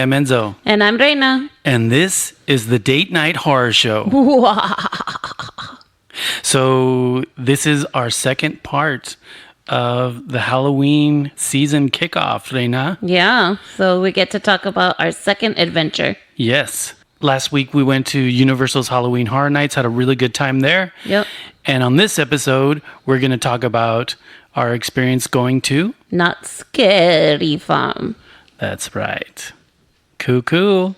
am Enzo. And I'm Reyna. And this is the Date Night Horror Show. So this is our second part of the Halloween season kickoff, Reyna. Yeah, so we get to talk about our second adventure. Yes. Last week we went to Universal's Halloween Horror Nights, had a really good time there. Yep. And on this episode, we're going to talk about our experience going to... Not Scary Farm. That's right. Cool.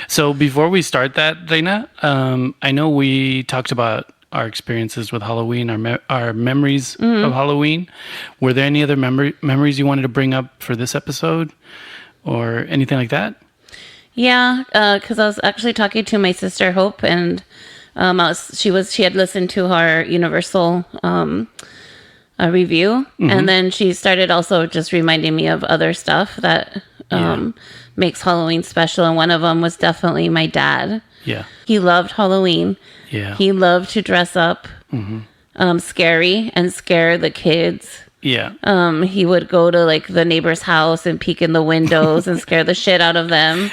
So before we start that, Reyna, I know we talked about our experiences with Halloween, our memories of Halloween. Were there any other memories you wanted to bring up for this episode or anything like that? Yeah, because I was actually talking to my sister Hope, and she had listened to our Universal review, and then she started also just reminding me of other stuff that makes Halloween special, and one of them was definitely my dad. Yeah. He loved Halloween. Yeah. He loved to dress up scary and scare the kids. Yeah. He would go to like the neighbor's house and peek in the windows and scare the shit out of them.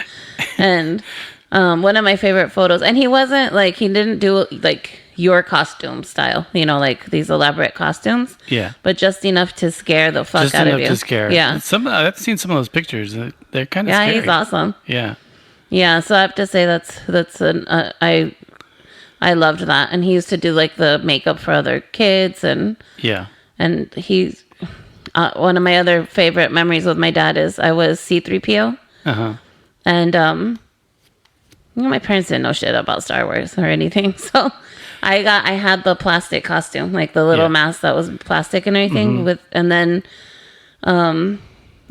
And one of my favorite photos, and he didn't do like your costume style, like these elaborate costumes. Yeah. But just enough to scare the fuck out of you. Just enough to scare. Yeah. I've seen some of those pictures. They're kind of scary. Yeah, he's awesome. Yeah. Yeah, so I have to say I loved that, and he used to do like the makeup for other kids, and he's one of my other favorite memories with my dad is I was C-3PO, and my parents didn't know shit about Star Wars or anything, so I had the plastic costume, like the little mask that was plastic and everything and then I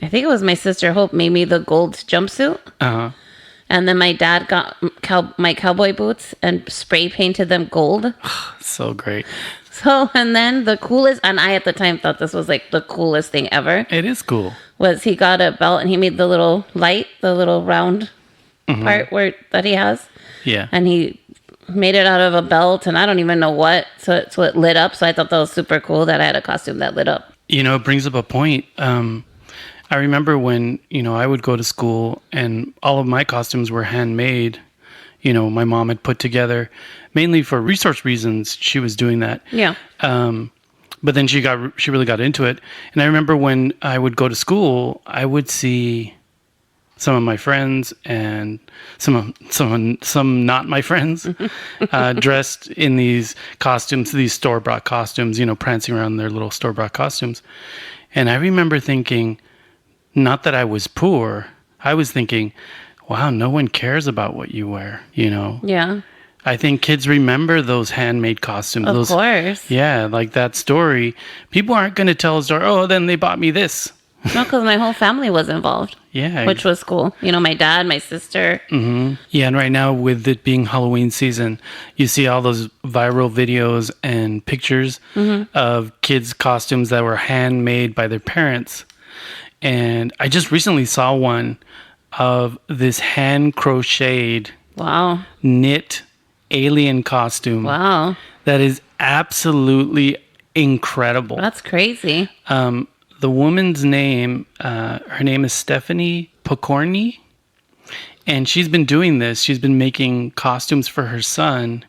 think it was my sister Hope made me the gold jumpsuit. And then my dad got my cowboy boots and spray painted them gold. So great. So, and then the coolest, and I at the time thought this was like the coolest thing ever. It is cool. Was he got a belt and he made the little light, the little round part that he has. Yeah. And he made it out of a belt and I don't even know what. So it lit up. So I thought that was super cool that I had a costume that lit up. It brings up a point. I remember when, I would go to school and all of my costumes were handmade. My mom had put together, mainly for resource reasons, she was doing that. Yeah. But then she really got into it. And I remember when I would go to school, I would see some of my friends and some not my friends dressed in these costumes, these store-bought costumes, prancing around in their little store-bought costumes. And I remember thinking, not that I was poor, I was thinking, wow, no one cares about what you wear, Yeah. I think kids remember those handmade costumes. Of course. Yeah, like that story. People aren't going to tell a story, oh, then they bought me this. No, because my whole family was involved. Yeah. Which was cool. My dad, my sister. Yeah, and right now with it being Halloween season, you see all those viral videos and pictures of kids' costumes that were handmade by their parents. And I just recently saw one of this hand-crocheted knit alien costume. Wow. That is absolutely incredible. That's crazy. The woman's name, her name is Stephanie Pokorny, and she's been doing this. She's been making costumes for her son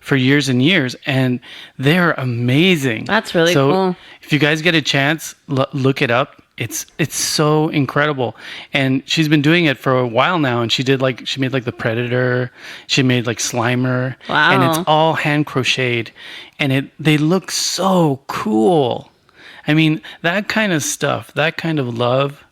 for years and years, and they're amazing. That's really cool. If you guys get a chance, look it up. It's so incredible, and she's been doing it for a while now. And she made like the Predator, she made like Slimer, and it's all hand crocheted, and they look so cool. I mean, that kind of stuff, that kind of love,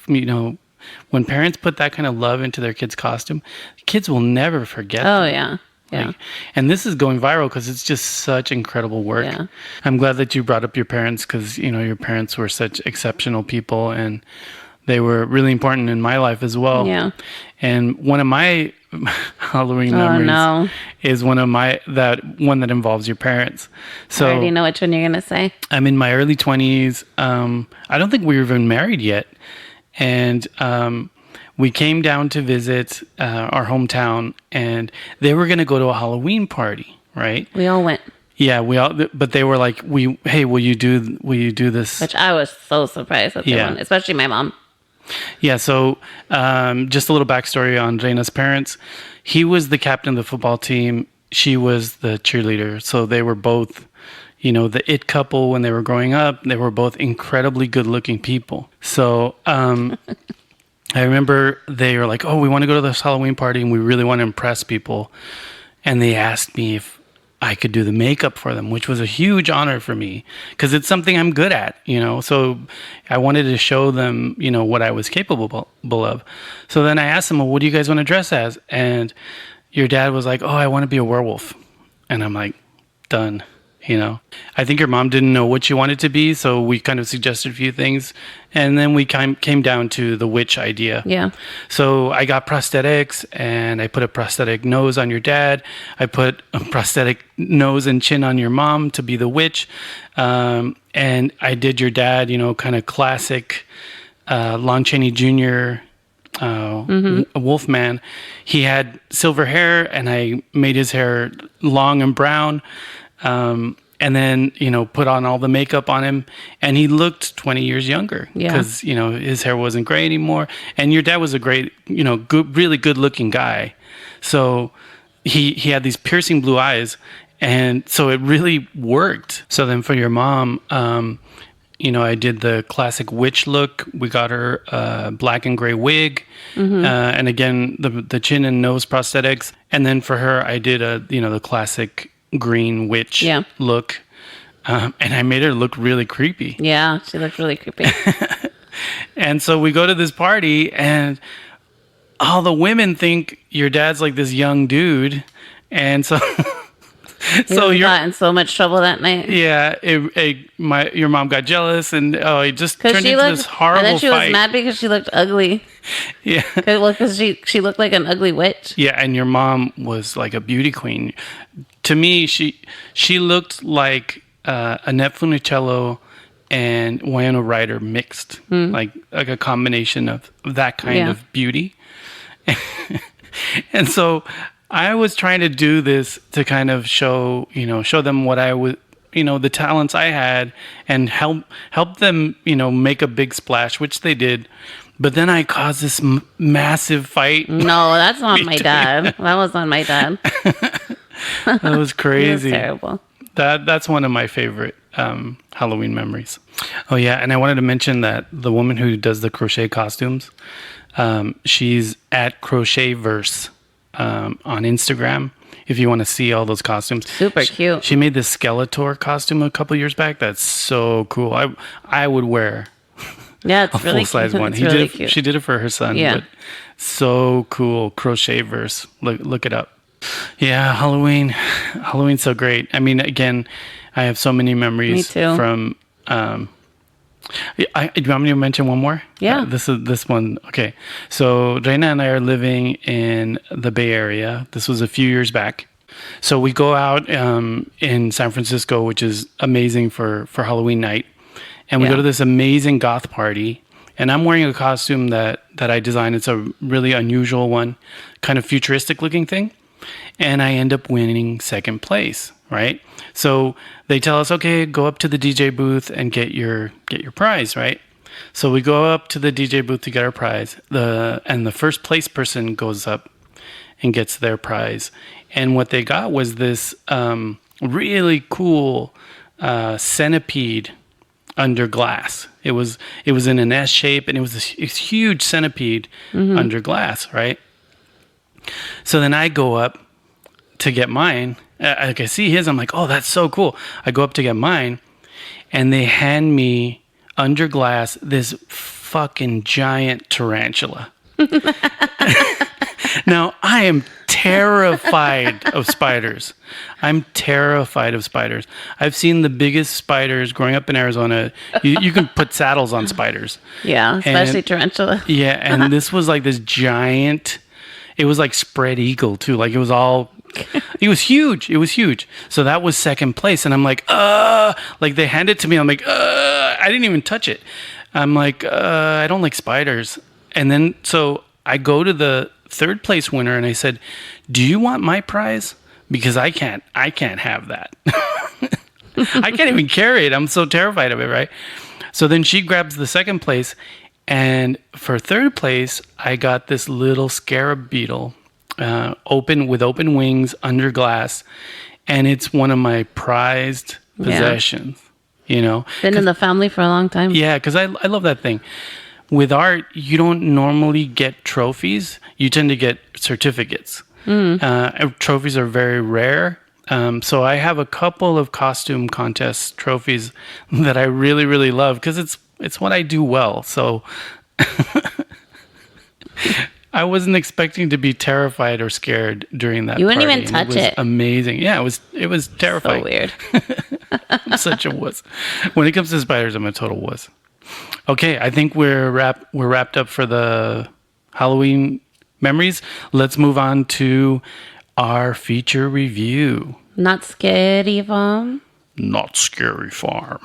when parents put that kind of love into their kids' costume, kids will never forget. Oh yeah. Yeah. And this is going viral because it's just such incredible work. Yeah. I'm glad that you brought up your parents because, your parents were such exceptional people and they were really important in my life as well. Yeah. And one of my Halloween memories is one that involves your parents. So I already know which one you're going to say. I'm in my early 20s. I don't think we were even married yet. And we came down to visit our hometown, and they were going to go to a Halloween party, right? We all went. Yeah, but they were like, hey, will you do this? Which I was so surprised that they went, especially my mom. Yeah, so just a little backstory on Reyna's parents. He was the captain of the football team. She was the cheerleader. So they were both, the it couple when they were growing up. They were both incredibly good-looking people. So I remember they were like, oh, we want to go to this Halloween party and we really want to impress people. And they asked me if I could do the makeup for them, which was a huge honor for me because it's something I'm good at, So I wanted to show them, what I was capable of. So then I asked them, well, what do you guys want to dress as? And your dad was like, oh, I want to be a werewolf. And I'm like, done. I think your mom didn't know what she wanted to be, so we kind of suggested a few things, and then we came down to the witch idea. Yeah. So I got prosthetics, and I put a prosthetic nose on your dad. I put a prosthetic nose and chin on your mom to be the witch, and I did your dad, kind of classic Lon Chaney Jr. Wolfman. He had silver hair, and I made his hair long and brown. And then, put on all the makeup on him, and he looked 20 years younger because, his hair wasn't gray anymore. And your dad was a great, really good looking guy. So he had these piercing blue eyes. And so it really worked. So then for your mom, I did the classic witch look. We got her a black and gray wig. And again, the chin and nose prosthetics. And then for her, I did the classic green witch look, and I made her look really creepy. Yeah, she looked really creepy. And so we go to this party, and all the women think your dad's like this young dude, and so you got in so much trouble that night. Yeah, your mom got jealous, and it just turned into this horrible fight. And then she was mad because she looked ugly. Yeah. Well, because she looked like an ugly witch. Yeah, and your mom was like a beauty queen. To me, she looked like Annette Funicello and Winona Ryder mixed, like a combination of that kind of beauty. And so I was trying to do this to kind of show them what I was, the talents I had, and help them, make a big splash, which they did. But then I caused this massive fight. No, that's not my dad. That was on my dad. That was crazy. It was terrible. That's one of my favorite Halloween memories. Oh yeah, and I wanted to mention that the woman who does the crochet costumes, she's at Crochetverse on Instagram. If you want to see all those costumes, super cute. She made this Skeletor costume a couple years back. That's so cool. I would wear. Yeah, it's a really full-size cute. one. It's really cute. She did it for her son. Yeah. But so cool. Crochetverse. Look it up. Yeah, Halloween's so great. I mean, again, I have so many memories from. Do you want me to mention one more? Yeah. This one. Okay. So Reyna and I are living in the Bay Area. This was a few years back. So we go out in San Francisco, which is amazing for Halloween night. And we go to this amazing goth party. And I'm wearing a costume that I designed. It's a really unusual one, kind of futuristic looking thing. And I end up winning second place, right? So they tell us, okay, go up to the DJ booth and get your prize, right? So we go up to the DJ booth to get our prize. And the first place person goes up and gets their prize. And what they got was this really cool centipede under glass. It was in an S shape, and it was this huge centipede under glass, right? So then I go up to get mine. I see his. I'm like, oh, that's so cool. I go up to get mine, and they hand me under glass this fucking giant tarantula. Now, I am terrified of spiders. I'm terrified of spiders. I've seen the biggest spiders growing up in Arizona. You can put saddles on spiders. Yeah, especially tarantula. Yeah, and this was like this giant. It was like spread eagle too. Like it was huge. It was huge. So that was second place. And I'm like, like they hand it to me. I'm like, I didn't even touch it. I'm like, I don't like spiders. And then, so I go to the third place winner and I said, do you want my prize? Because I can't have that. I can't even carry it. I'm so terrified of it. Right. So then she grabs the second place And for third place, I got this little scarab beetle, open wings under glass, and it's one of my prized possessions. You know, been in the family for a long time. Yeah, because I love that thing. With art, you don't normally get trophies. You tend to get certificates. Trophies are very rare. So I have a couple of costume contest trophies that I really, really love because it's what I do well. So I wasn't expecting to be terrified or scared during that. You wouldn't party, even touch it. Amazing. Yeah, it was terrifying. So weird. I'm such a wuss. When it comes to spiders, I'm a total wuss. Okay, I think we're wrapped up for the Halloween memories. Let's move on to our feature review. Not Scary Farm. Not Scary Farm.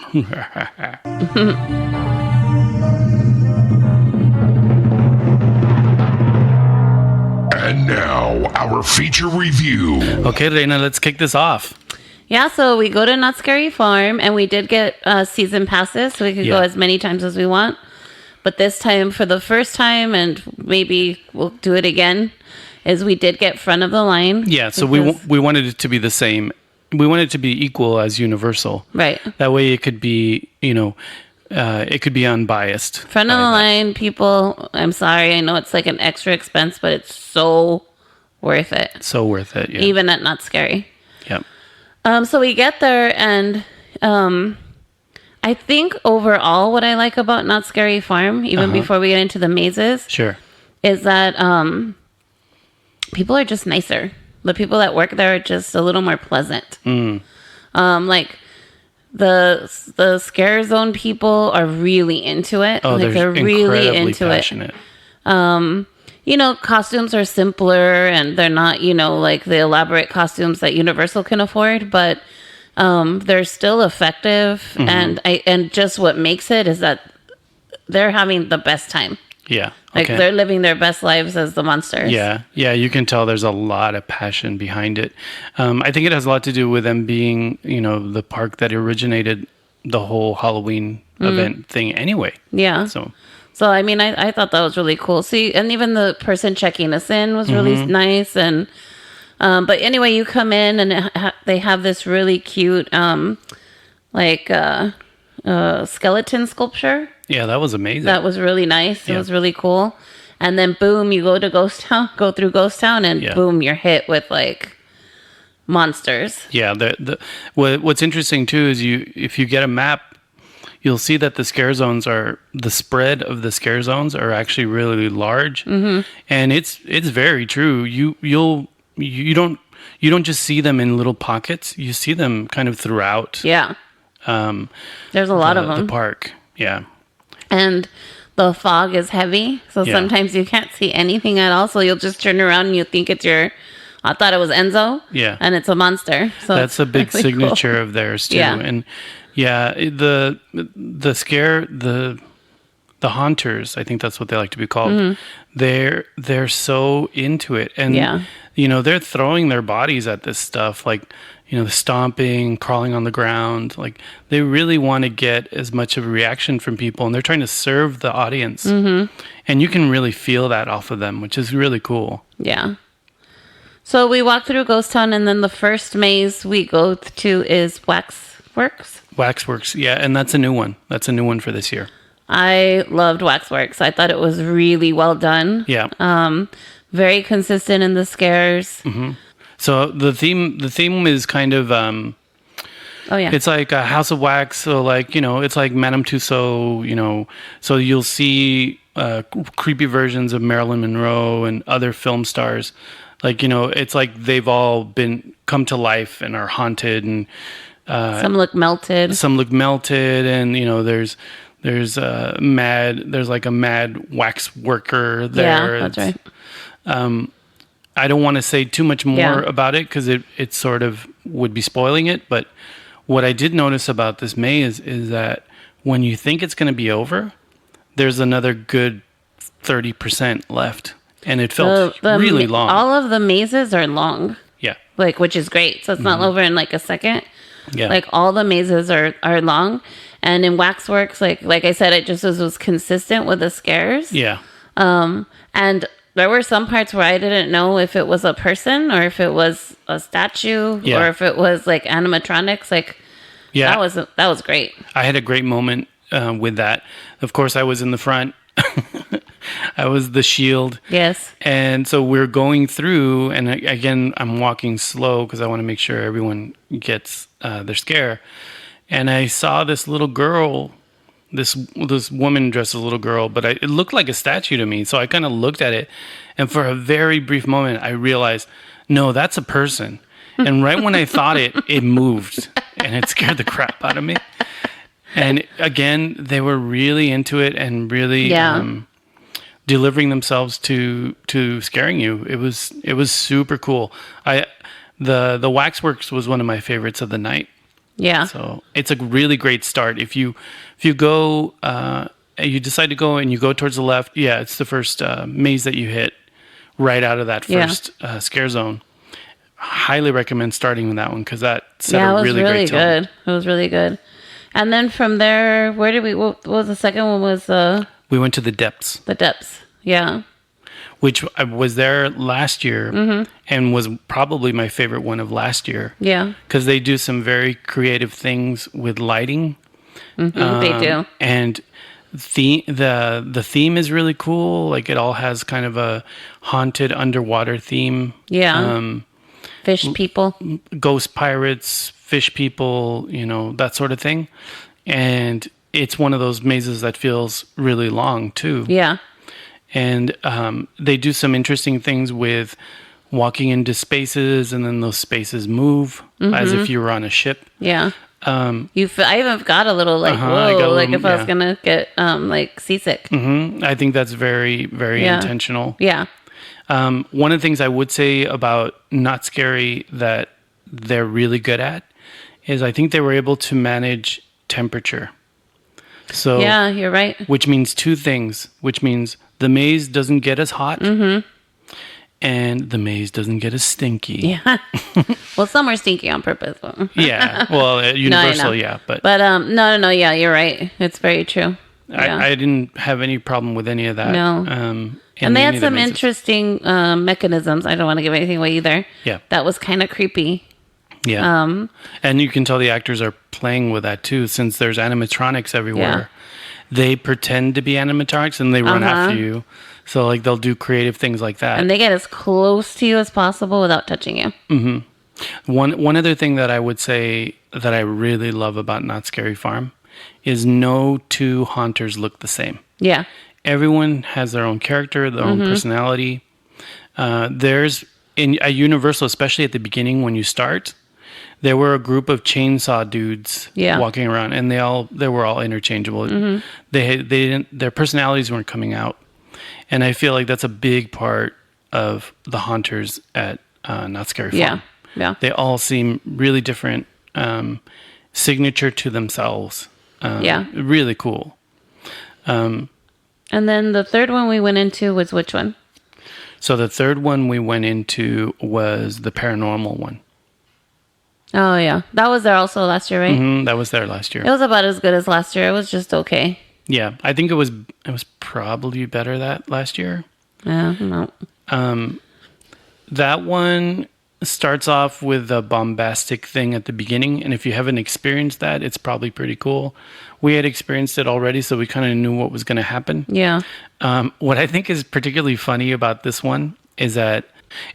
And now, our feature review. Okay, Reyna, let's kick this off. Yeah, so we go to Not Scary Farm, and we did get season passes, so we could go as many times as we want. But this time, for the first time, and maybe we'll do it again, is we did get front of the line. Yeah, so we wanted it to be the same. We wanted it to be equal as Universal. Right. That way it could be, it could be unbiased. Front of the line, people, I'm sorry, I know it's like an extra expense, but it's so worth it. So worth it, yeah. Even at Not Scary. Yep. So we get there, and I think overall what I like about Not Scary Farm, even before we get into the mazes, Sure. is that people are just nicer. The people that work there are just a little more pleasant. Like the scare zone people are really into it. Oh, like they're really into passionate. It. Costumes are simpler, and they're not, like the elaborate costumes that Universal can afford, but they're still effective. And just what makes it is that they're having the best time. Yeah. Like they're living their best lives as the monsters. Yeah. Yeah. You can tell there's a lot of passion behind it. I think it has a lot to do with them being, the park that originated the whole Halloween event thing anyway. Yeah. So I mean, I thought that was really cool. See, and even the person checking us in was really nice. And, but anyway, you come in and they have this really cute, skeleton sculpture. Yeah, that was amazing. That was really nice. It was really cool. And then boom, you go to Ghost Town, go through Ghost Town, and boom, you're hit with like monsters. Yeah. What's interesting too is if you get a map, you'll see that the spread of the scare zones are actually really large, and it's very true. You don't just see them in little pockets. You see them kind of throughout. Yeah. There's a lot of them. The park. Yeah. And the fog is heavy, so sometimes you can't see anything at all. So you'll just turn around and you think I thought it was Enzo. Yeah. And it's a monster. So that's a big really signature of theirs too. Yeah. And the haunters, I think that's what they like to be called. They're so into it, and they're throwing their bodies at this stuff, like stomping, crawling on the ground. Like they really want to get as much of a reaction from people, and they're trying to serve the audience. And you can really feel that off of them, which is really cool. Yeah. So we walk through Ghost Town, and then the first maze we go to is Waxworks. Waxworks, yeah, and that's a new one. That's a new one for this year. I loved Waxworks. I thought it was really well done. Yeah. Very consistent in the scares. So the theme is kind of it's like a House of Wax. So like it's like Madame Tussauds. So you'll see creepy versions of Marilyn Monroe and other film stars. Like it's like they've all come to life and are haunted, and some look melted. And there's like a mad wax worker there. Yeah, that's right. I don't want to say too much more about it because it sort of would be spoiling it. But what I did notice about this maze is that when you think it's going to be over, there's another good 30% left. And it felt really long. All of the mazes are long. Yeah. Which is great. So it's not over in like a second. Yeah. Like all the mazes are long. And in Waxworks, like I said, it just was consistent with the scares. Yeah. And there were some parts where I didn't know if it was a person or if it was a statue or if it was like animatronics. Like, that was great. I had a great moment with that. Of course, I was in the front. I was the shield. Yes. And so we're going through, and again, I'm walking slow because I want to make sure everyone gets their scare. And I saw this little girl, this woman dressed as a little girl, but it looked like a statue to me. So I kind of looked at it, and for a very brief moment, I realized, no, that's a person. And right when I thought it moved, and it scared the crap out of me. And again, they were really into it and really delivering themselves to scaring you. It was super cool. The Waxworks was one of my favorites of the night. Yeah. So it's a really great start. If you go, you decide to go and you go towards the left, it's the first maze that you hit right out of that first scare zone. Highly recommend starting with that one because that set a really great tone. It was really good. And then from there, where did what was the second one? We went to the depths. The depths, yeah. Which I was there last year and was probably my favorite one of last year. Yeah. Because they do some very creative things with lighting. They do. And the theme is really cool. Like, it all has kind of a haunted underwater theme. Yeah. Fish people. Ghost pirates, fish people, that sort of thing. And it's one of those mazes that feels really long, too. Yeah. And they do some interesting things with walking into spaces, and then those spaces move as if you were on a ship. Yeah. I even got a little whoa, like if I was going to get seasick. I think that's very, very intentional. Yeah. One of the things I would say about Not Scary that they're really good at is I think they were able to manage temperature. So yeah, you're right. Which means two things. Which means the maze doesn't get as hot, and the maze doesn't get as stinky. Yeah. Well, some were stinky on purpose. Yeah. Well, Universal, yeah, but no. Yeah, you're right. It's very true. Yeah. I didn't have any problem with any of that. No. And they had some interesting mechanisms. I don't want to give anything away either. Yeah. That was kind of creepy. Yeah. And you can tell the actors are playing with that too, since there's animatronics everywhere. Yeah. They pretend to be animatronics and they run after you. So like they'll do creative things like that. And they get as close to you as possible without touching you. Mm-hmm. One other thing that I would say that I really love about Not Scary Farm is no two haunters look the same. Yeah. Everyone has their own character, their own personality. There's at Universal, especially at the beginning when you start, there were a group of chainsaw dudes walking around, and they were all interchangeable. Their personalities weren't coming out, and I feel like that's a big part of the haunters at Not Scary Farm. Yeah, they all seem really different, signature to themselves. Really cool. And then the third one we went into was which one? So the third one we went into was the paranormal one. Oh, yeah. That was there also last year, right? Mm-hmm, that was there last year. It was about as good as last year. It was just okay. Yeah. I think it was probably better that last year. Yeah, no. That one starts off with a bombastic thing at the beginning. And if you haven't experienced that, it's probably pretty cool. We had experienced it already, so we kind of knew what was going to happen. Yeah. What I think is particularly funny about this one is that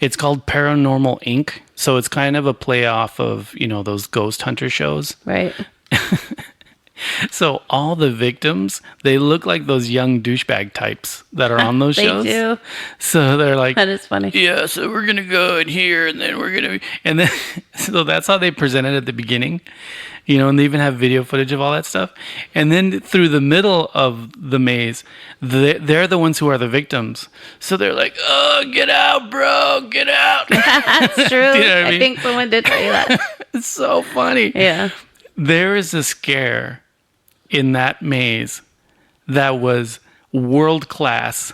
it's called Paranormal Inc. So it's kind of a play off of, those ghost hunter shows. Right. So all the victims, they look like those young douchebag types that are on those shows. They do. So they're like, that is funny. Yeah, so we're going to go in here and then we're going to... And then, so that's how they present it at the beginning. And they even have video footage of all that stuff. And then through the middle of the maze, they're the ones who are the victims. So they're like, oh, get out, bro, get out. That's true. I think someone did tell you that. It's so funny. Yeah. There is a scare in that maze that was world class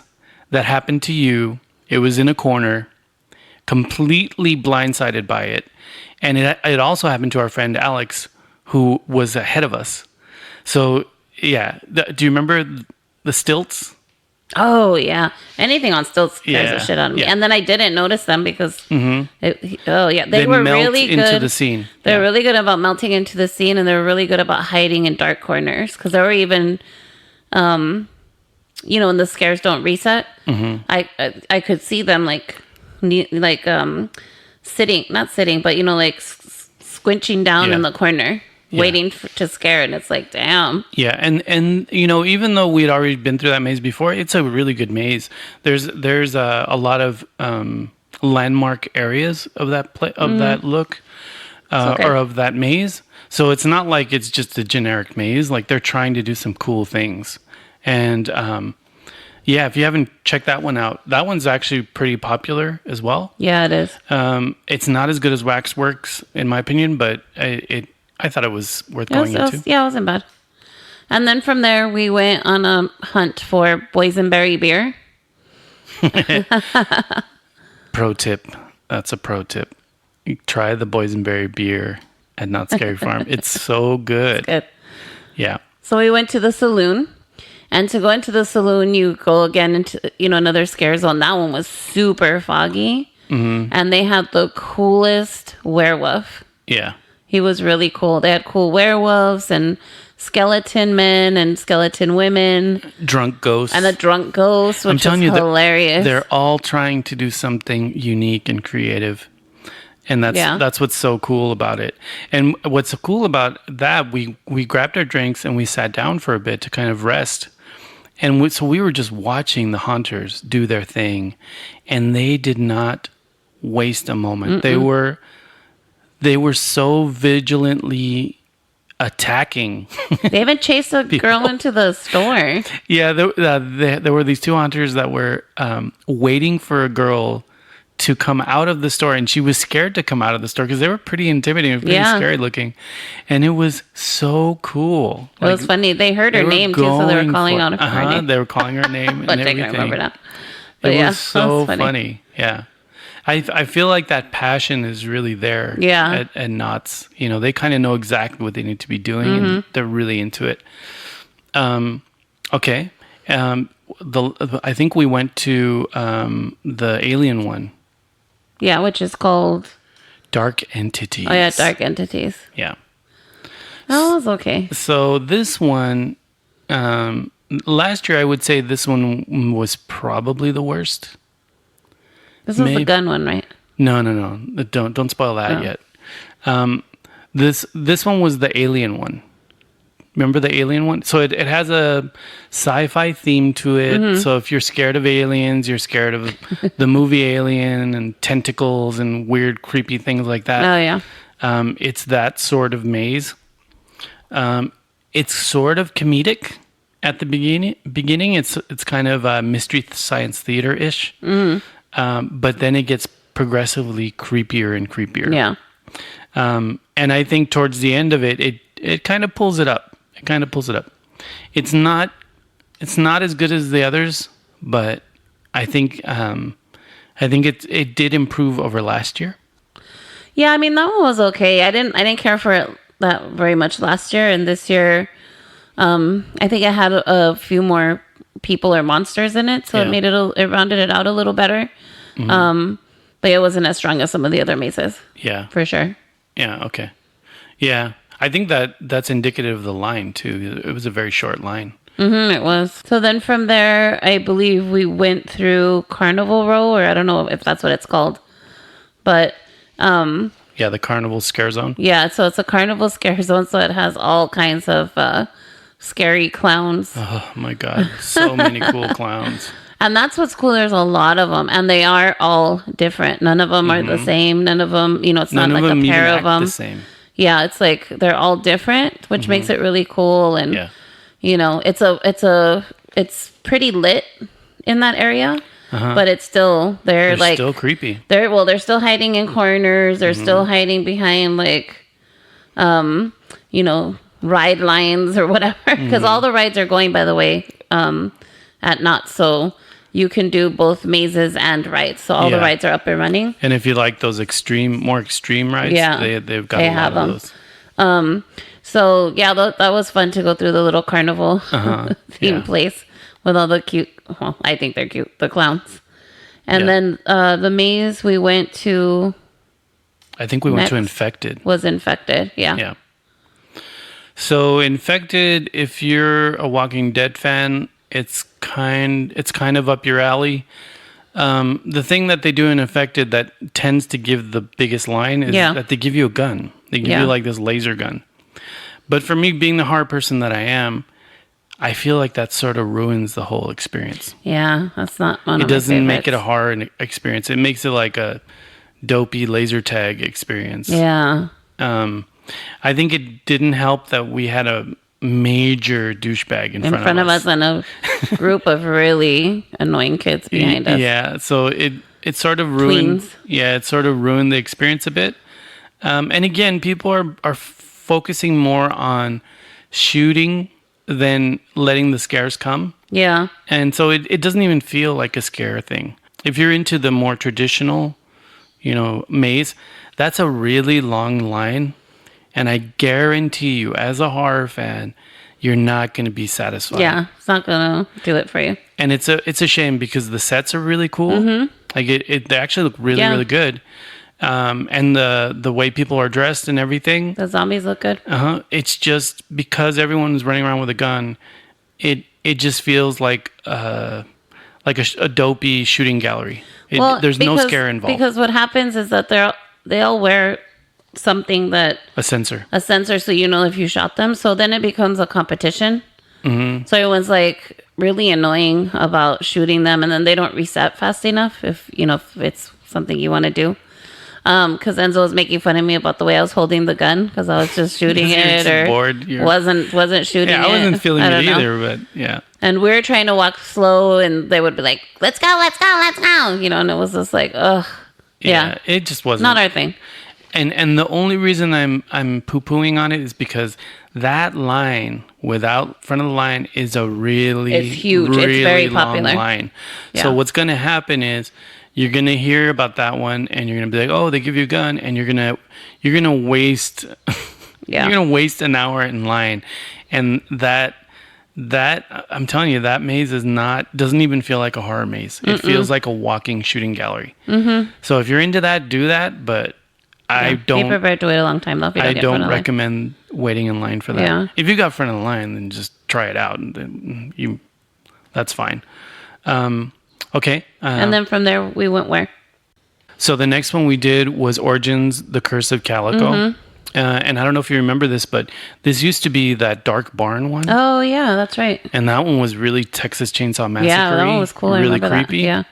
that happened to you. It was in a corner, completely blindsided by it. And it also happened to our friend Alex, who was ahead of us. So yeah, do you remember the stilts? Oh yeah, anything on stilts scares the Yeah, shit out of me. yeah. And then I didn't notice them because they They were melt really into good. the scene. They're Yeah. really good about melting into the scene, and they're really good about hiding in dark corners. Because there were even, when the scares don't reset, I could see them sitting, not sitting, but squinching down in the corner. Yeah. Waiting to scare, and it's like, damn. Yeah, and even though we'd already been through that maze before, it's a really good maze. There's a lot of landmark areas of that that look or of that maze. So it's not like it's just a generic maze. Like they're trying to do some cool things. And if you haven't checked that one out, that one's actually pretty popular as well. Yeah, it is. It's not as good as Waxworks in my opinion, but I thought it was worth going into. It wasn't bad. And then from there, we went on a hunt for boysenberry beer. Pro tip. That's a pro tip. You try the boysenberry beer at Not Scary Farm. It's so good. It's good. Yeah. So we went to the saloon. And to go into the saloon, you go again into, another scare zone. That one was super foggy. Mm-hmm. And they had the coolest werewolf. Yeah. He was really cool. They had cool werewolves and skeleton men and skeleton women. Drunk ghosts. And a drunk ghost, which is hilarious. They're all trying to do something unique and creative. And that's what's so cool about it. And what's so cool about that, we grabbed our drinks and we sat down for a bit to kind of rest. And so we were just watching the hunters do their thing. And they did not waste a moment. Mm-mm. They were so vigilantly attacking. They even chased a girl into the store. Yeah, there were these two hunters that were waiting for a girl to come out of the store, and she was scared to come out of the store because they were pretty intimidating, pretty scary looking, and it was so cool. It was funny. They heard her name too, so they were calling out her name. They were calling her name and everything. I can't remember that. But it was so funny. Yeah. I feel like that passion is really there at Knott's. They kind of know exactly what they need to be doing, and they're really into it. Okay. I think we went to the alien one. Yeah, which is called Dark Entities. Oh yeah, Dark Entities. Yeah. That was okay. So this one, last year I would say this one was probably the worst. This was the gun one, right? No. Don't spoil that yet. This one was the alien one. Remember the alien one? So it has a sci-fi theme to it. Mm-hmm. So if you're scared of aliens, you're scared of the movie Alien and tentacles and weird, creepy things like that. Oh yeah. It's that sort of maze. It's sort of comedic at the beginning. It's kind of mystery science theater ish. Mm-hmm. But then it gets progressively creepier and creepier. Yeah. And I think towards the end of it kind of pulls it up. It's not as good as the others, but I think it did improve over last year. Yeah, I mean that one was okay. I didn't care for it that very much last year, and this year, I think it had a few more people or monsters in it, so it rounded it out a little better. Mm-hmm. But it wasn't as strong as some of the other mazes. Yeah, for sure. Yeah. Okay. Yeah, I think that's indicative of the line too. It was a very short line. Mm-hmm, it was. So then from there, I believe we went through Carnival Row, or I don't know if that's what it's called, but the Carnival Scare Zone. Yeah, so it's a Carnival Scare Zone, so it has all kinds of scary clowns. Oh my God, so many cool clowns. And that's what's cool. There's a lot of them, and they are all different. None of them are the same. None of them, it's not like a pair of them. The same. Yeah, it's like they're all different, which makes it really cool. And it's pretty lit in that area, but it's still they're still creepy. They're still hiding in corners. They're still hiding behind ride lines or whatever. Because all the rides are going, by the way, at Knott's, so you can do both mazes and rides. So all the rides are up and running. And if you like those more extreme rides, they've got a lot of those. So yeah, that was fun to go through the little carnival theme place with all the cute. Well, I think they're cute. The clowns, and then the maze we went to. I think we went to Infected. Was Infected? Yeah. Yeah. So Infected, if you're a Walking Dead fan, it's kind of up your alley. The thing that they do in Infected that tends to give the biggest line is that they give you a gun. They give you like this laser gun. But for me, being the horror person that I am, I feel like that sort of ruins the whole experience. Yeah, that's not one of my favorites. It doesn't make it a horror experience. It makes it like a dopey laser tag experience. Yeah. I think it didn't help that we had a major douchebag in front of us and a group of really annoying kids behind us. Yeah, so it sort of ruined. Tweens. Yeah, it sort of ruined the experience a bit. And again, people are focusing more on shooting than letting the scares come. Yeah, and so it doesn't even feel like a scare thing. If you're into the more traditional, maze, that's a really long line. And I guarantee you, as a horror fan, you're not going to be satisfied. Yeah, it's not going to do it for you. And it's a shame because the sets are really cool. Mm-hmm. Like they actually look really, really good. And the way people are dressed and everything. The zombies look good. It's just because everyone's running around with a gun, it just feels like a dopey shooting gallery. There's no scare involved. Because what happens is that they all wear something that a sensor, so if you shot them. So then it becomes a competition. Mm-hmm. So everyone's like really annoying about shooting them, and then they don't reset fast enough if it's something you want to do. Because Enzo was making fun of me about the way I was holding the gun because I was just shooting it or wasn't shooting it. I wasn't feeling it either, but yeah. And we were trying to walk slow, and they would be like, "Let's go, let's go, let's go," and it was just like, ugh. Yeah, it just wasn't not our thing. And the only reason I'm poo-pooing on it is because that line without front of the line is a it's huge. Really it's very long popular line. Yeah. So what's going to happen is you're going to hear about that one and you're going to be like, "Oh, they give you a gun," and you're going to waste you're going to waste an hour in line. And that I'm telling you, that maze doesn't even feel like a horror maze. It feels like a walking shooting gallery. Mm-hmm. So if you're into that, do that, but I don't. Be prepared to wait a long time though. If you don't I don't recommend waiting in line for that. Yeah. If you got front of the line, then just try it out, and then that's fine. Okay. And then from there we went where? So the next one we did was Origins: The Curse of Calico. Mm-hmm. And I don't know if you remember this, but this used to be that dark barn one. Oh yeah, that's right. And that one was really Texas Chainsaw Massacre. Yeah, that one was cool. Really creepy. That.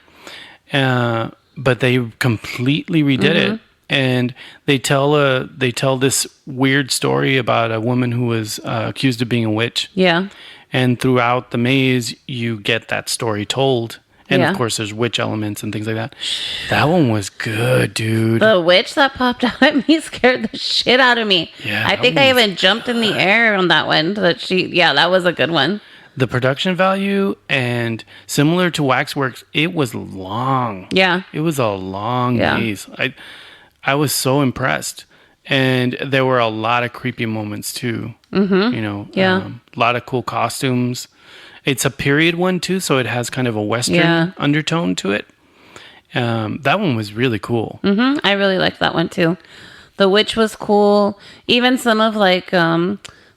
Yeah. But they completely redid it. And they tell this weird story about a woman who was accused of being a witch. Yeah. And throughout the maze, you get that story told. And of course, there's witch elements and things like that. That one was good, dude. The witch that popped out at me scared the shit out of me. Yeah. I think I even jumped in the air on that one. That was a good one. The production value, and similar to Waxworks, it was long. Yeah. It was a long maze. I was so impressed. And there were a lot of creepy moments too. Mm-hmm. A lot of cool costumes. It's a period one too, so it has kind of a Western undertone to it. That one was really cool. Mm-hmm. I really liked that one too. The witch was cool. Even some of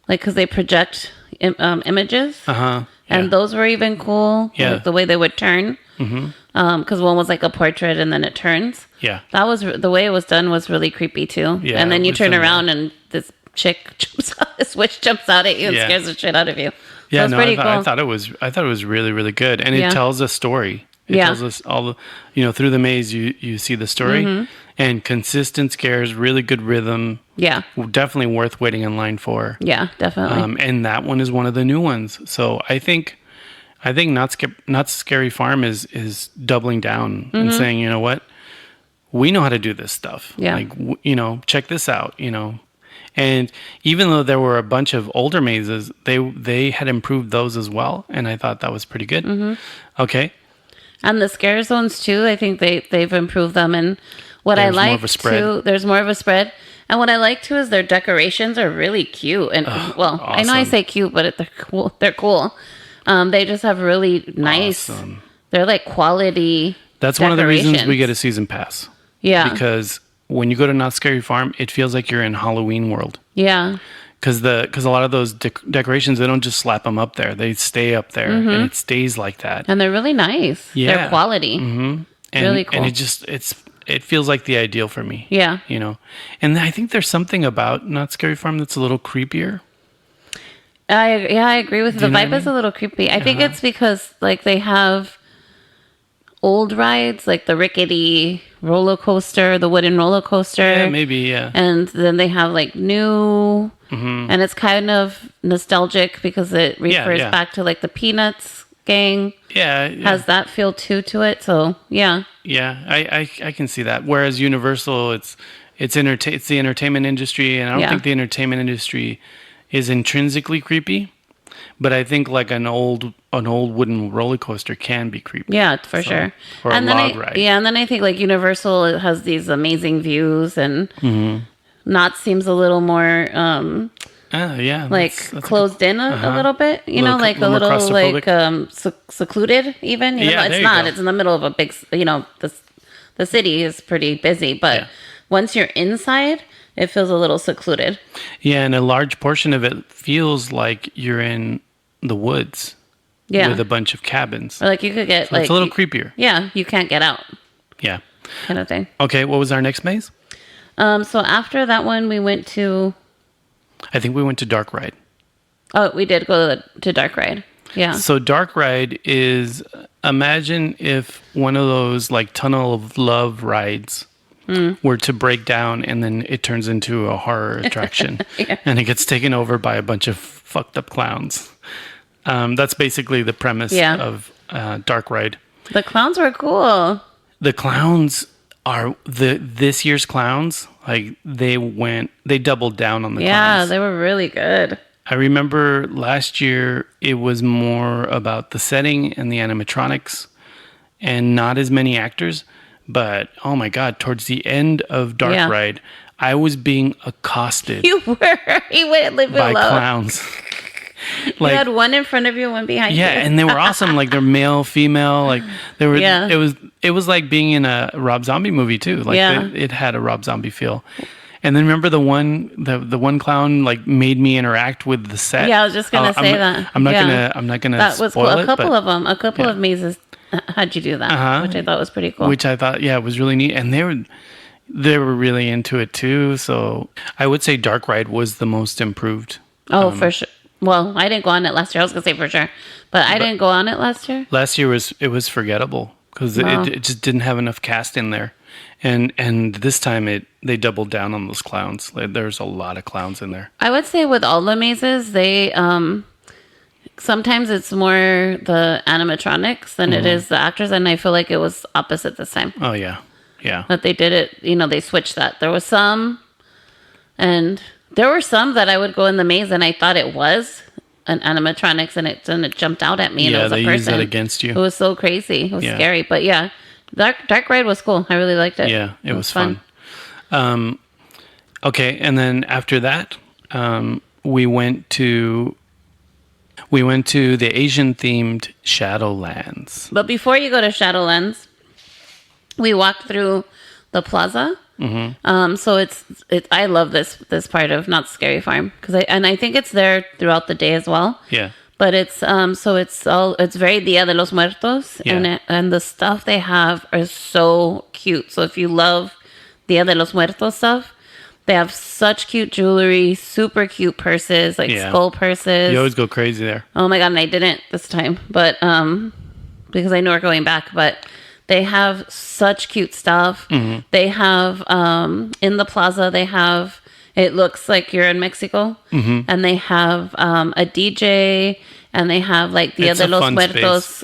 because they project images. And those were even cool. Yeah. Like the way they would turn. Mm-hmm. Because one was like a portrait and then it turns. Yeah. That was the way it was done was really creepy too. Yeah. And then you turn around and this chick jumps out, this witch jumps out at you and scares the shit out of you. Yeah, so cool. I thought it was really, really good. And it tells a story. It tells us all the, through the maze you see the story. And consistent scares, really good rhythm. Yeah. Definitely worth waiting in line for. Yeah, definitely. And that one is one of the new ones. So I think Not Scary Farm is doubling down and saying, you know what? We know how to do this stuff. Yeah. Like, check this out, And even though there were a bunch of older mazes, they had improved those as well. And I thought that was pretty good. Mm-hmm. Okay. And the scare zones too, I think they've improved them. And What I there's more like of a spread. too, there's more of a spread. And what I like too is their decorations are really cute. And well, awesome. I know I say cute, but they're cool. They're cool. They just have really nice. Awesome. They're like quality. That's one of the reasons we get a season pass. Yeah. Because when you go to Not Scary Farm, it feels like you're in Halloween World. Yeah. Because a lot of those decorations, they don't just slap them up there; they stay up there, and it stays like that. And they're really nice. Yeah. They're quality. Mm-hmm. And, really cool. And it feels like the ideal for me. Yeah. You know, and I think there's something about Not Scary Farm that's a little creepier. I agree with you. The vibe is a little creepy. I think it's because like they have old rides, like the rickety roller coaster, the wooden roller coaster. Yeah, maybe, yeah. And then they have like new, and it's kind of nostalgic because it refers back to like the Peanuts gang. Yeah. Has that feel too to it. So, yeah. Yeah, I can see that. Whereas Universal, it's the entertainment industry, and I don't think the entertainment industry is intrinsically creepy. But I think like an old wooden roller coaster can be creepy. Yeah, for sure. Or and a log ride. Yeah, and then I think like Universal has these amazing views, and Knott's seems a little more like that's closed in a little bit. You know, like a little like secluded even. You know, it's not. It's in the middle of a big. You know, the city is pretty busy, but once you're inside, it feels a little secluded. Yeah, and a large portion of it feels like you're in the woods. Yeah. With a bunch of cabins. Or like you could get so it's a little creepier. Yeah, you can't get out. Yeah. Kind of thing. Okay, what was our next maze? So after that one, we went to... I think we went to Dark Ride. Oh, we did go to Dark Ride. Yeah. So Dark Ride is... Imagine if one of those like Tunnel of Love rides were to break down and then it turns into a horror attraction. And it gets taken over by a bunch of fucked up clowns. That's basically the premise of Dark Ride. The clowns were cool. The clowns are this year's clowns. Like they doubled down on the clowns. Yeah, they were really good. I remember last year it was more about the setting and the animatronics and not as many actors. But oh my God, towards the end of Dark Ride, I was being accosted. You were. He went by clowns. You had one in front of you, one behind you. Yeah, and they were awesome. Like they're male, female. Like they were. Yeah. It was like being in a Rob Zombie movie too. Like it had a Rob Zombie feel. And then remember the one clown like made me interact with the set. Yeah, I was just gonna say that. I'm not gonna. That was cool. A couple of mazes had you do that, which I thought was pretty cool. Which I thought, was really neat, and they were really into it too. So I would say Dark Ride was the most improved. Oh, for sure. Well, I didn't go on it last year. I was gonna say for sure, but I didn't go on it last year. Last year was forgettable because it just didn't have enough cast in there, and this time they doubled down on those clowns. There's a lot of clowns in there. I would say with all the mazes, they sometimes it's more the animatronics than it is the actors, and I feel like it was opposite this time. Oh yeah. That they did it. You know, they switched that. There was some, and there were some that I would go in the maze and I thought it was an animatronics, and it jumped out at me. And it was a person. They used that against you. It was so crazy. It was scary, but yeah, Dark Ride was cool. I really liked it. Yeah, it was fun. Okay, and then after that, we went to the Asian themed Shadowlands. But before you go to Shadowlands, we walked through the plaza. So it's I love this part of Not Scary Farm because I think it's there throughout the day as well. Yeah. But it's it's very Dia de los Muertos, and the stuff they have are so cute. So if you love Dia de los Muertos stuff, they have such cute jewelry, super cute purses, like skull purses. You always go crazy there. Oh my God, and I didn't this time, but because I know we're going back, but they have such cute stuff. They have in the plaza, they have, it looks like you're in Mexico, and they have a DJ, and they have like Dia de los Muertos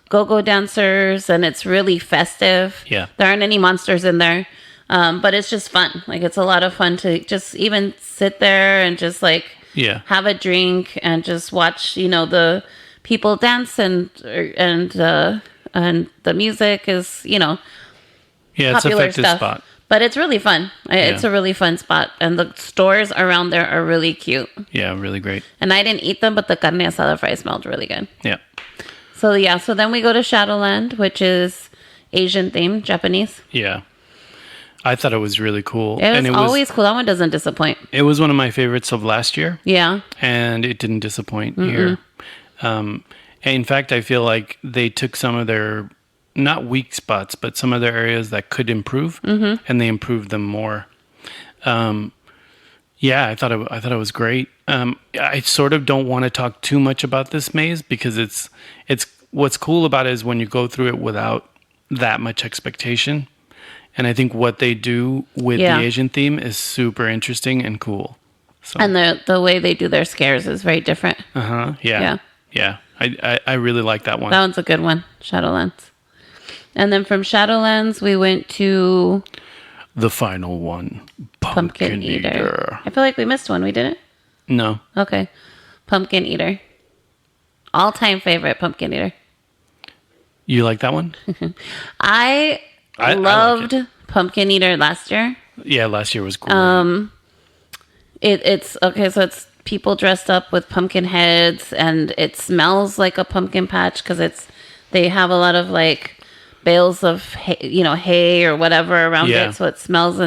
go-go dancers, and it's really festive. Yeah. There aren't any monsters in there. But it's just fun. Like it's a lot of fun to just even sit there and just like have a drink and just watch, the people dance and the music is, Yeah, it's an effective spot. But it's really fun. It's a really fun spot. And the stores around there are really cute. Yeah, really great. And I didn't eat them, but the carne asada fries smelled really good. Yeah. So, so then we go to Shadowland, which is Asian themed, Japanese. Yeah. I thought it was really cool. It was always cool. That one doesn't disappoint. It was one of my favorites of last year. Yeah. And it didn't disappoint here. In fact, I feel like they took some of their, not weak spots, but some of their areas that could improve, and they improved them more. I thought it was great. I sort of don't want to talk too much about this maze because it's what's cool about it is when you go through it without that much expectation. And I think what they do with the Asian theme is super interesting and cool. So. And the way they do their scares is very different. Yeah. I really like that one. That one's a good one, Shadowlands. And then from Shadowlands, we went to... the final one, Pumpkin Eater. I feel like we missed one. We didn't? No. Okay. Pumpkin Eater. All-time favorite Pumpkin Eater. You like that one? I loved Pumpkin Eater last year. Yeah, last year was great. It's okay. So it's people dressed up with pumpkin heads, and it smells like a pumpkin patch because they have a lot of like bales of hay or whatever around it, so it smells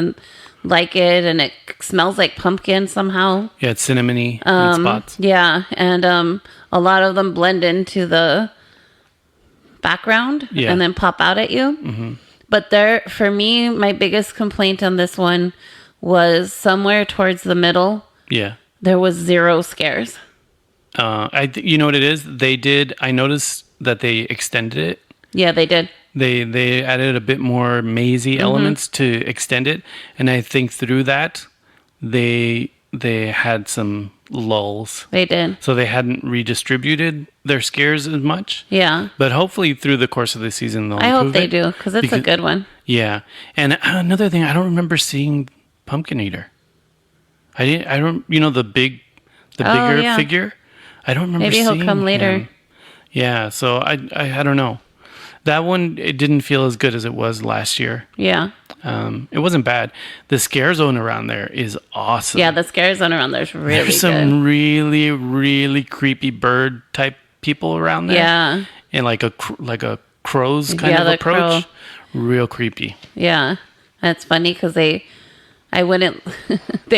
like it, and it smells like pumpkin somehow. Yeah, it's cinnamony in spots. Yeah, and a lot of them blend into the background and then pop out at you. Mm-hmm. But for me, my biggest complaint on this one was somewhere towards the middle. Yeah. There was 0 scares. You know what it is? They did. I noticed that they extended it. Yeah, they did. They added a bit more mazy elements to extend it, and I think through that, they had some lulls. They did. So they hadn't redistributed their scares as much. Yeah. But hopefully through the course of the season they'll improve I hope they do, because it's a good one. Yeah. And another thing, I don't remember seeing Pumpkin Eater. I don't, the bigger figure. I don't remember seeing him. Maybe he'll come later. Yeah, so I don't know. That one, it didn't feel as good as it was last year. Yeah. It wasn't bad. The scare zone around there is awesome. Yeah, the scare zone around there is really good. There's some really, really creepy bird type people around there. Yeah. And like a crow's kind of approach. Crow. Real creepy. Yeah. That's funny because they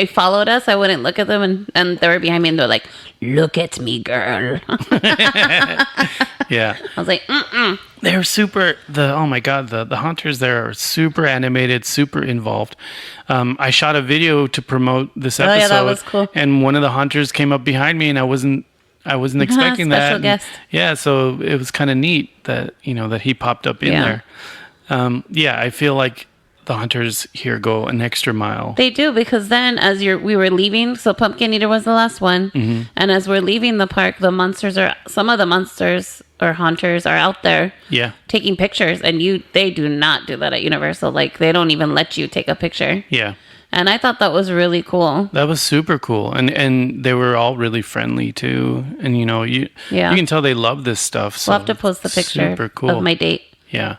followed us. I wouldn't look at them, and they were behind me, and they're like, "Look at me, girl." Yeah. I was like, "Mm-mm." They're super. Oh my god, the hunters there are super animated, super involved. I shot a video to promote this episode. Oh yeah, that was cool. And one of the hunters came up behind me, and I wasn't expecting that. Special guest. Yeah, so it was kind of neat that that he popped up in there. I feel like the hunters here go an extra mile. They do, because then we were leaving, so Pumpkin Eater was the last one, and as we're leaving the park, some of the monsters or hunters are out there taking pictures, and they do not do that at Universal. Like, they don't even let you take a picture. Yeah. And I thought that was really cool. That was super cool. And they were all really friendly too. And you can tell they love this stuff. So we'll have to post the picture of my date. Yeah.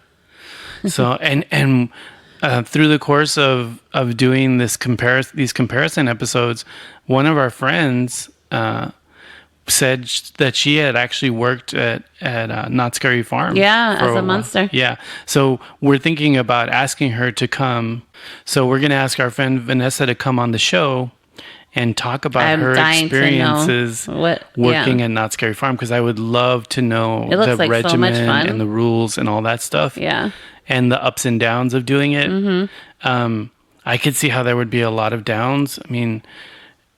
So and through the course of doing these comparison episodes, one of our friends said that she had actually worked at Not Scary Farm. Yeah, as a monster. Yeah. So we're thinking about asking her to come. So we're going to ask our friend Vanessa to come on the show and talk about her experiences working at Not Scary Farm, because I would love to know the regimen and the rules and all that stuff. Yeah. And the ups and downs of doing it. Mm-hmm. I could see how there would be a lot of downs. I mean,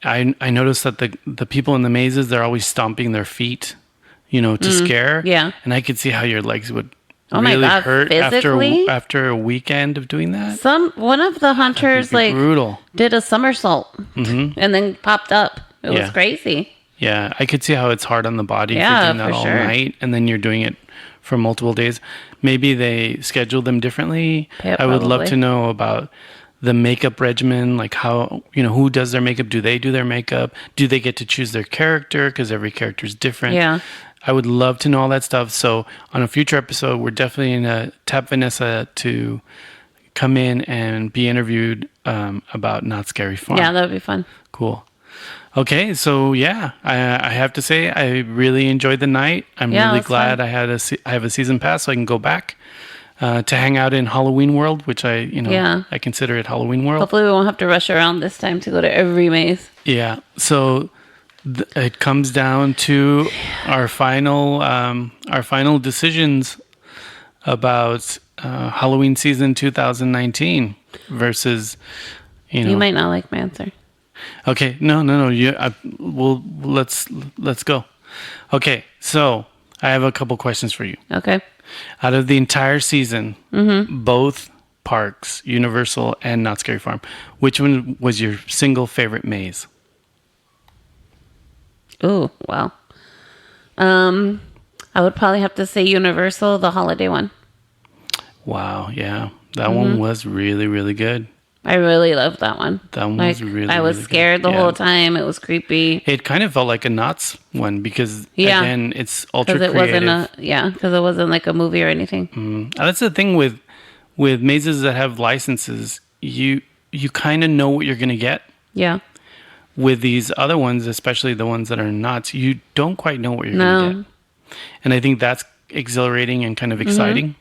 I noticed that the people in the mazes, they're always stomping their feet, to scare. Yeah. And I could see how your legs would really hurt after a weekend of doing that. One of the hunters brutal. Did a somersault and then popped up. It was crazy. Yeah, I could see how it's hard on the body for doing that all night, and then you're doing it for multiple days. Maybe they schedule them differently. I would love to know about the makeup regimen, like how, who does their makeup? Do they do their makeup? Do they get to choose their character? Because every character is different. Yeah. I would love to know all that stuff. So on a future episode, we're definitely going to tap Vanessa to come in and be interviewed about Not Scary Farm. Yeah, that would be fun. Cool. Okay, so yeah, I have to say I really enjoyed the night. I'm really glad I have a season pass, so I can go back to hang out in Halloween World, which I consider it Halloween World. Hopefully, we won't have to rush around this time to go to every maze. Yeah. So it comes down to our final decisions about Halloween season 2019 versus. You might not like my answer. Okay, no. Let's go. Okay, so I have a couple questions for you. Okay. Out of the entire season, both parks, Universal and Not Scary Farm, which one was your single favorite maze? Oh, wow. I would probably have to say Universal, the holiday one. Wow, yeah, that one was really, really good. I really loved that one. That one was really, I was really scared good. the whole time. It was creepy. It kind of felt like a Knott's one because, again, it's ultra creative. Because it wasn't like a movie or anything. That's the thing with mazes that have licenses. You kind of know what you're going to get. Yeah. With these other ones, especially the ones that are Knott's, you don't quite know what you're going to get. And I think that's exhilarating and kind of exciting.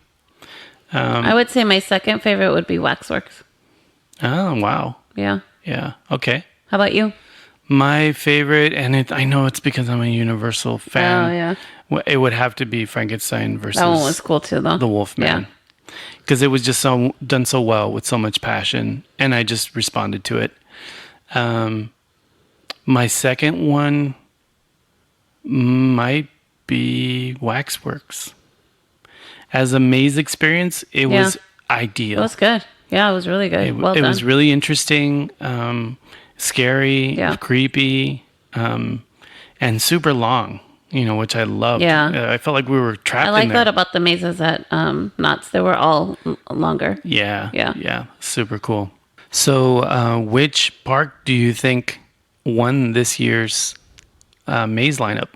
I would say my second favorite would be Waxworks. Oh, wow. Yeah. Yeah. Okay. How about you? My favorite, and I know it's because I'm a Universal fan. Oh, yeah. It would have to be Frankenstein versus... That one was cool too, though. The Wolfman. Because it was just done so well with so much passion, and I just responded to it. My second one might be Waxworks. As a maze experience, it was ideal. It was good. Yeah, it was really good. Well done. It was really interesting, scary, creepy, and super long, which I loved. Yeah. I felt like we were trapped in there. I like that about the mazes at Knott's. They were all longer. Yeah. Super cool. So which park do you think won this year's maze lineup?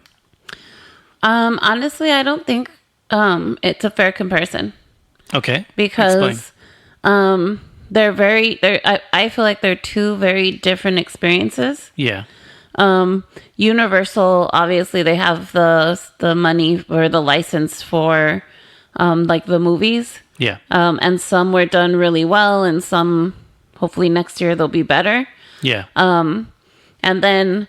Honestly, I don't think it's a fair comparison. Okay. Because I feel like they're two very different experiences. Yeah. Universal, obviously they have the money or the license for like the movies. Yeah. And some were done really well and some hopefully next year they'll be better. Yeah. And then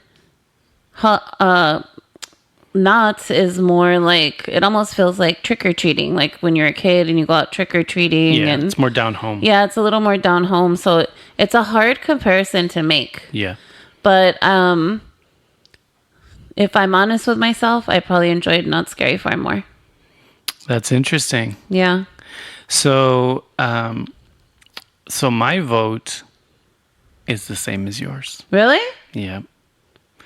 Knott's is more like, it almost feels like trick-or-treating, like when you're a kid and you go out trick-or-treating. Yeah, and it's more down home. Yeah, it's a little more down home. So it's a hard comparison to make. Yeah. But if I'm honest with myself, I probably enjoyed Not Scary Farm more. That's interesting. Yeah. So, so my vote is the same as yours. Really? Yeah.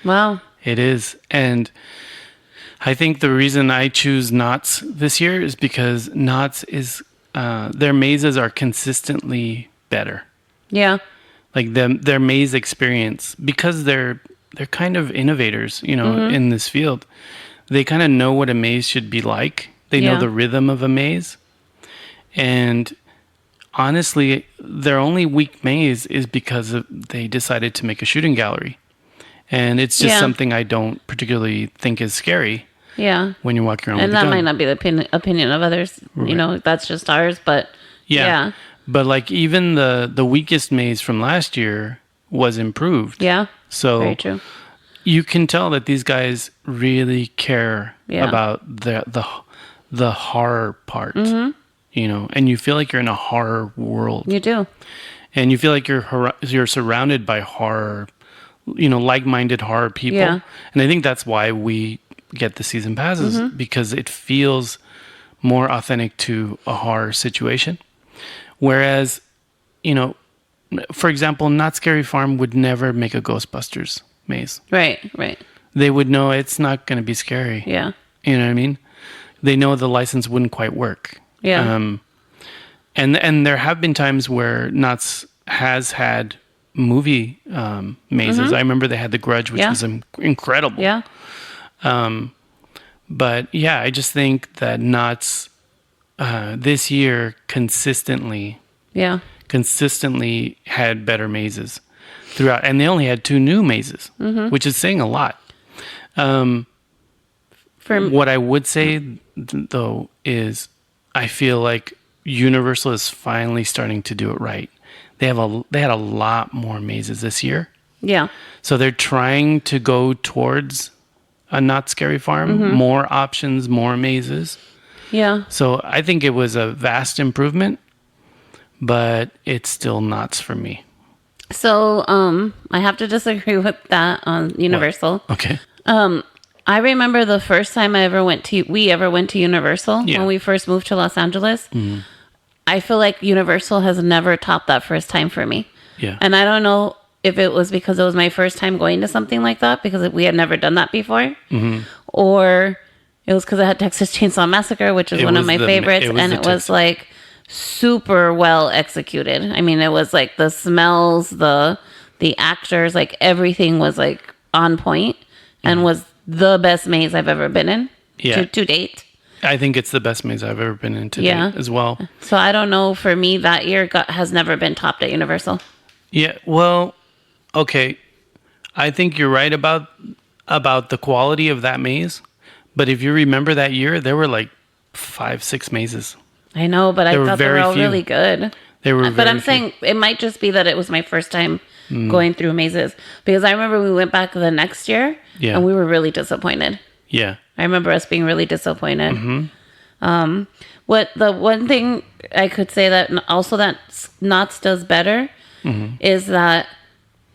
Wow. It is. And I think the reason I choose Knott's this year is because Knott's is, their mazes are consistently better. Yeah. Like their maze experience, because they're kind of innovators, in this field. They kind of know what a maze should be like. They know the rhythm of a maze. And honestly, their only weak maze is because they decided to make a shooting gallery. And it's just something I don't particularly think is scary. Yeah. When you're walking around with a gun. And that might not be the opinion of others. Right. That's just ours, but yeah. But like even the weakest maze from last year was improved. Yeah. So very true. You can tell that these guys really care about the horror part. Mm-hmm. And you feel like you're in a horror world. You do. And you feel like you're surrounded by horror, like-minded horror people. Yeah. And I think that's why we get the season passes, because it feels more authentic to a horror situation. Whereas, for example, Not Scary Farm would never make a Ghostbusters maze. Right. They would know it's not going to be scary. Yeah. You know what I mean? They know the license wouldn't quite work. Yeah. And there have been times where Knott's has had movie mazes. I remember they had The Grudge, which was incredible. Yeah. But yeah, I just think that Knott's this year consistently consistently had better mazes throughout, and they only had 2 new mazes, which is saying a lot. What I would say though is I feel like Universal is finally starting to do it right. They had a lot more mazes this year. Yeah. So they're trying to go towards a Not Scary Farm, more options, more mazes. Yeah. So I think it was a vast improvement, but it's still Knott's for me. So I have to disagree with that on Universal. What? Okay. I remember the first time we ever went to Universal when we first moved to Los Angeles. Mm-hmm. I feel like Universal has never topped that first time for me. Yeah. And I don't know if it was because it was my first time going to something like that, because we had never done that before, or it was because I had Texas Chainsaw Massacre, which is one of my favorites, and it was like super well executed. I mean, it was like the smells, the actors, like everything was like on point, and was the best maze I've ever been in to date. I think it's the best maze I've ever been in to date as well. So I don't know, for me, that year has never been topped at Universal. Yeah, well, okay. I think you're right about the quality of that maze. But if you remember that year, there were like 5-6 mazes. I know, but I thought they were all really good. They were But I'm saying it might just be that it was my first time going through mazes. Because I remember we went back the next year, and we were really disappointed. Yeah. I remember us being really disappointed. What the one thing I could say that also that Knott's does better is that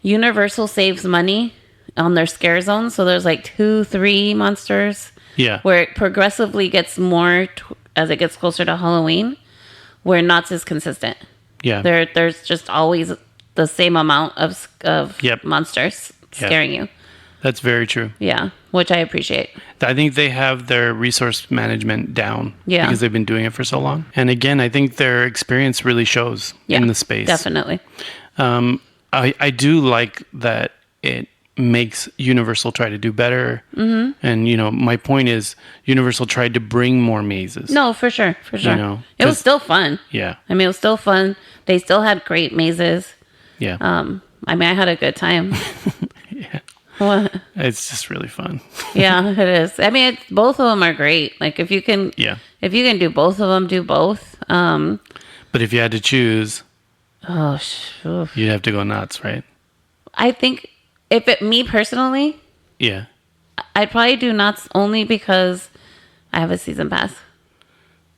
Universal saves money on their scare zones. So there's like 2-3 monsters. Yeah. Where it progressively gets more as it gets closer to Halloween, where Knott's is consistent. Yeah. There's just always the same amount of monsters scaring you. That's very true. Yeah, which I appreciate. I think they have their resource management down because they've been doing it for so long. And again, I think their experience really shows in the space. Definitely. I do like that it makes Universal try to do better. And, my point is Universal tried to bring more mazes. No, for sure. It was still fun. Yeah. I mean, it was still fun. They still had great mazes. Yeah. I mean, I had a good time. Yeah. What? It's just really fun. Yeah, it is. I mean, both of them are great. Like if you can do both of them, do both. But if you had to choose, oof. You'd have to go Knott's, right? I think me personally, I'd probably do Knott's only because I have a season pass.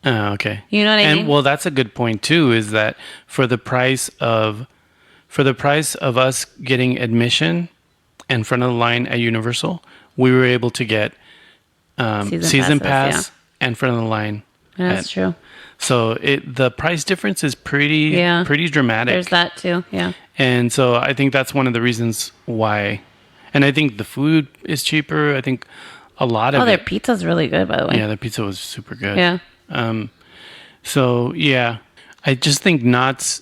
Oh, okay. You know what I mean? And well, that's a good point too. Is that for the price of us getting admission in front of the line at Universal, we were able to get season pass and front of the line. That's true. So the price difference is pretty dramatic. There's that too, yeah. And so I think that's one of the reasons why. And I think the food is cheaper. I think a lot of their pizza's really good, by the way. Yeah, their pizza was super good. Yeah. So yeah, I just think Knott's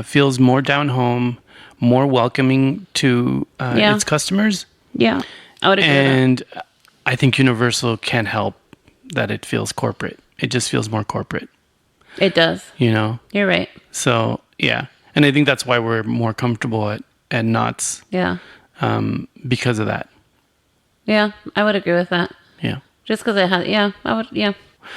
feels more down home, more welcoming to its customers. Yeah, I would agree and with that. I think Universal can help that it feels corporate. It just feels more corporate. It does. You're right. So yeah, and I think that's why we're more comfortable at Knott's. Yeah. Because of that. Yeah, I would agree with that. Yeah. Just because it has, I would,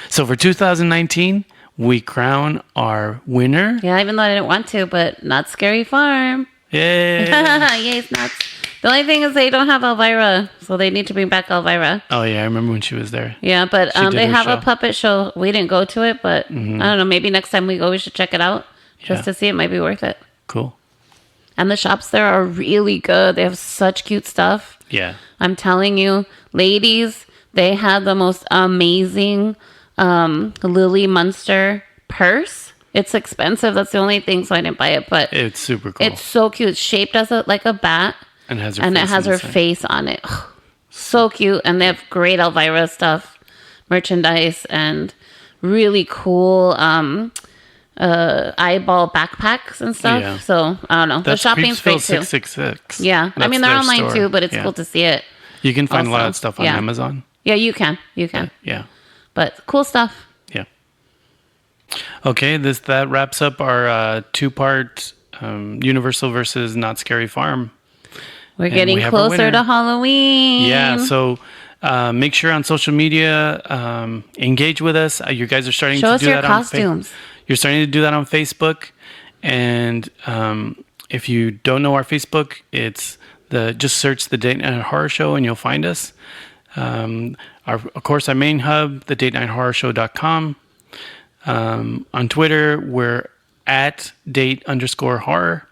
So for 2019, we crown our winner. Yeah, even though I didn't want to, but Not Scary Farm. Yay! Yay, it's Knott's. The only thing is they don't have Elvira, so they need to bring back Elvira. Oh yeah, I remember when she was there. Yeah, but they have a puppet show. We didn't go to it, but I don't know. Maybe next time we go, we should check it out just to see. It might be worth it. Cool. And the shops there are really good. They have such cute stuff. Yeah. I'm telling you, ladies, they had the most amazing Lily Munster purse. It's expensive. That's the only thing, so I didn't buy it. But it's super cool. It's so cute. It's shaped as like a bat. And it has her face on it. So cute. And they have great Elvira stuff, merchandise, and really cool eyeball backpacks and stuff. Yeah. So I don't know. That's the shopping's great too. 666. Yeah. I mean, they're online too, but it's cool to see it. You can find a lot of stuff on Amazon. Yeah, you can. Yeah. But cool stuff. Yeah. Okay, that wraps up our 2-part Universal versus Not Scary Farm. We're getting closer to Halloween. Yeah, so make sure on social media, engage with us. You guys are starting to do that on Facebook. You're starting to do that on Facebook. And if you don't know our Facebook, it's just search the Date Night Horror Show and you'll find us. Of course, our main hub, the DateNightHorrorShow.com. On Twitter, we're at @date_horror.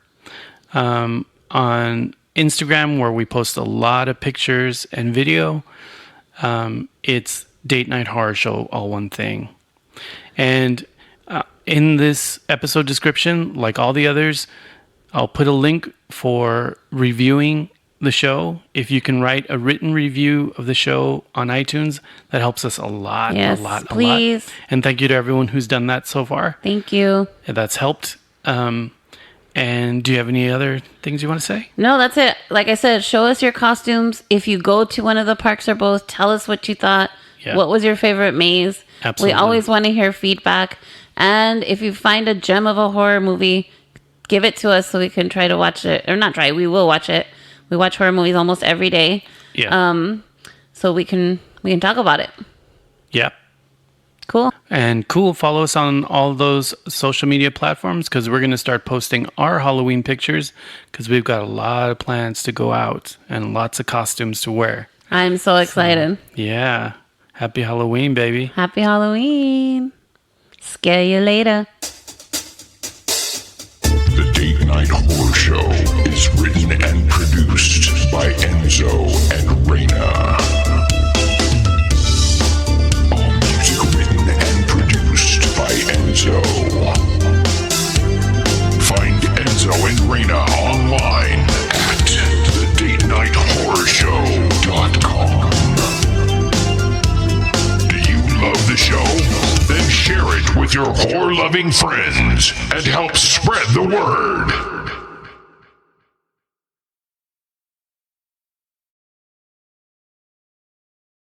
On Instagram, where we post a lot of pictures and video, it's Date Night Horror Show, all one thing. And in this episode description, like all the others, I'll put a link for reviewing the show. If you can write a written review of the show on iTunes, that helps us a lot. Yes, please. And thank you to everyone who's done that so far. Thank you. That's helped. And do you have any other things you want to say? No, that's it. Like I said, show us your costumes. If you go to one of the parks or both, tell us what you thought. Yeah. What was your favorite maze? Absolutely. We always want to hear feedback. And if you find a gem of a horror movie, give it to us so we can try to watch it. Or not try, we will watch it. We watch horror movies almost every day. Yeah. So we can talk about it. Yeah. Cool. And follow us on all those social media platforms because we're going to start posting our Halloween pictures because we've got a lot of plans to go out and lots of costumes to wear. I'm so excited. Yeah. Happy Halloween, baby. Happy Halloween. Scare you later. The Date Night Horror Show is written and produced by Enzo and Reyna. All music written and produced by Enzo. Find Enzo and Reyna online at thedatenightHorrorshow.com. Do you love the show? Then share it with your horror-loving friends and help spread the word.